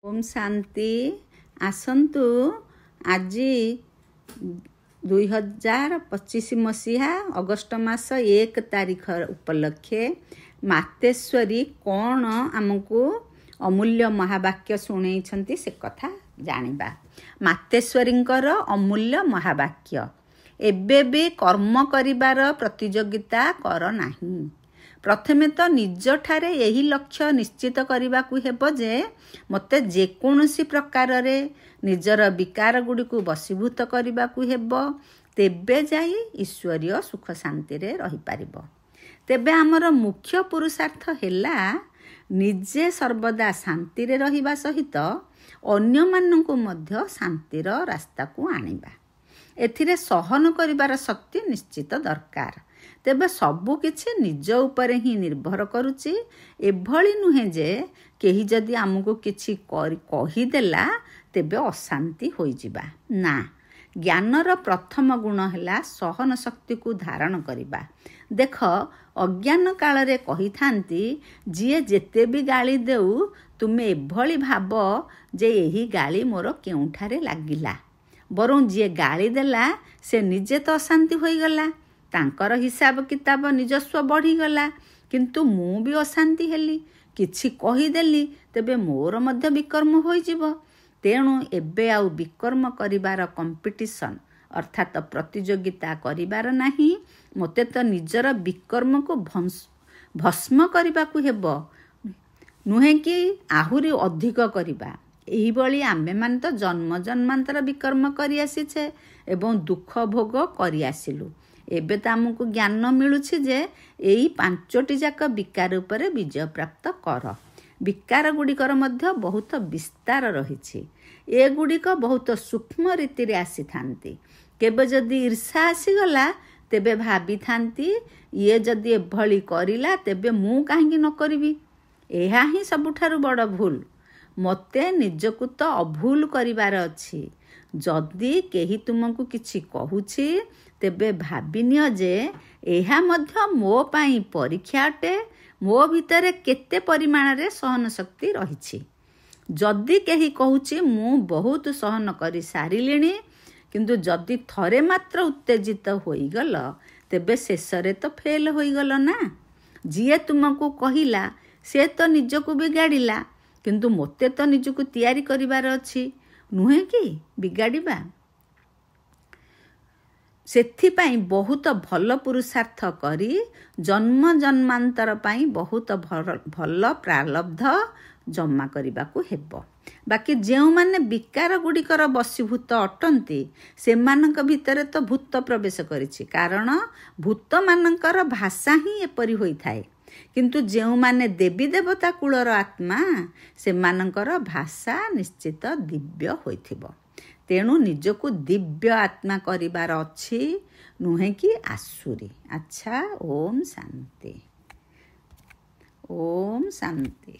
ओम शांति आसतु आज 2025 मसीहा अगस्ट मास 1 तारिख उपलक्षे मातेश्वरी कौन आमको अमूल्य महावाक्य शुणई से कथा जानिबा। मातेश्वरींकर अमूल्य महावाक्य एबे भी कर्म करिबार प्रतियोगिता कर नाही। प्रथमे तो निज ठारे यही लक्ष्य निश्चित करने को हेबो जे मते जेकोसी प्रकार रे निजर विकार गुड़ी को बसीभूत करने को हेबो, तेबे जाई ईश्वरीय सुख शांति रे रही पारिबो। तेबे आमर मुख्य पुरुषार्थ हेला निजे सर्वदा शांति रे रहिबा सहित अन्य माननकु मध्य शांतिर रास्ता को आनिबा। एथिरे सहन करिबार शक्ति निश्चित दरकार। तेबे सबु किछि निज उपरे ही निर्भर करुछि। एभली नुहे जे केही जदि आमको किछि कहिदेला तेबे अशांति होई जिबा ना। ज्ञानर प्रथम गुण हैला सहन शक्ति को धारण करिबा। देख अज्ञान काल रे कहि थांती जिए जेते भी गाली देउ तुमे एभली भाब जे एही गाली मोर केउठारे लागिला। बरं जी गाली देला से निजे तो अशांति होई गला, तांकर हिसाब किताब निजस्व बढ़ीगला, किंतु मु भी अशांति हेली। किछि कहीदेली तेबे मोर मध्य विकर्म होई जिवो। तेणु एबे आउ विकर्म करिबार कंपिटिशन अर्थात प्रतियोगिता करिबार नाही। मते तो निजर विकर्म को भस्म करिबा को हेबो, नुहे कि आहुरी अधिक करिबा। एही बळी आम्बे मान तो जन्म जन्मांतर विकर्म करि आसीछे एवं दुख भोग करि आसिलु। एबे तो आमको ज्ञान मिलुछि जे एई पांचटी जाक विकार उपरे विजय प्राप्त कर। विकार गुड़िकर मध्य बहुत विस्तार रहिछि। ए गुड़िक बहुत सूक्ष्म रीति रे आसी थांती। केबे जदि ईर्षा आसीगला तेबे भाबी थांती ये जदि एभली करिला तेबे मु काहेकि न करिवि। एहा ही सबुठारु बड़ भूल। मते निजकु तो अभूल करिवार अछि। जदि केही तुमको किछि कहुछि तेबे भाबिनियो जे एहा मध्य मो पाई परीक्षा अटे। मो भितरे केते परिमाण रे सहन शक्ति रहिछि। जदि केही कहूछि मु बहुत सहन करि सारिलिणी, किंतु जदि थरे मात्र उत्तेजित होई गल तेबे शेषरे तो फेल होई गल ना। जिए तुमको कहिला से तो निजको बिगाड़िला, किंतु मोते तो निजको तैयारी करिवार अछि, नुहे कि बिगाड़िबा। सेथिपाई बहुत भल पुरुषार्थ करी जन्म जन्मांतर पाई बहुत भल प्रारब्ध जमा करिबा को हेबो। बाकी जेउ माने विकार गुड़िकर बसीभूत अटंती सेमानक भितरे तो भूत प्रवेश करिछि, कारण भूत मानकर भाषा ही एपरि होई थाए। किंतु जेउ माने देवी देवता कुलर आत्मा सेमानकर भाषा निश्चित दिव्य होइथिबो। तेणु निजको दिव्य आत्मा करिबार अछि, नुहे कि आसुरी। अच्छा, ओम शांति, ओम शांति।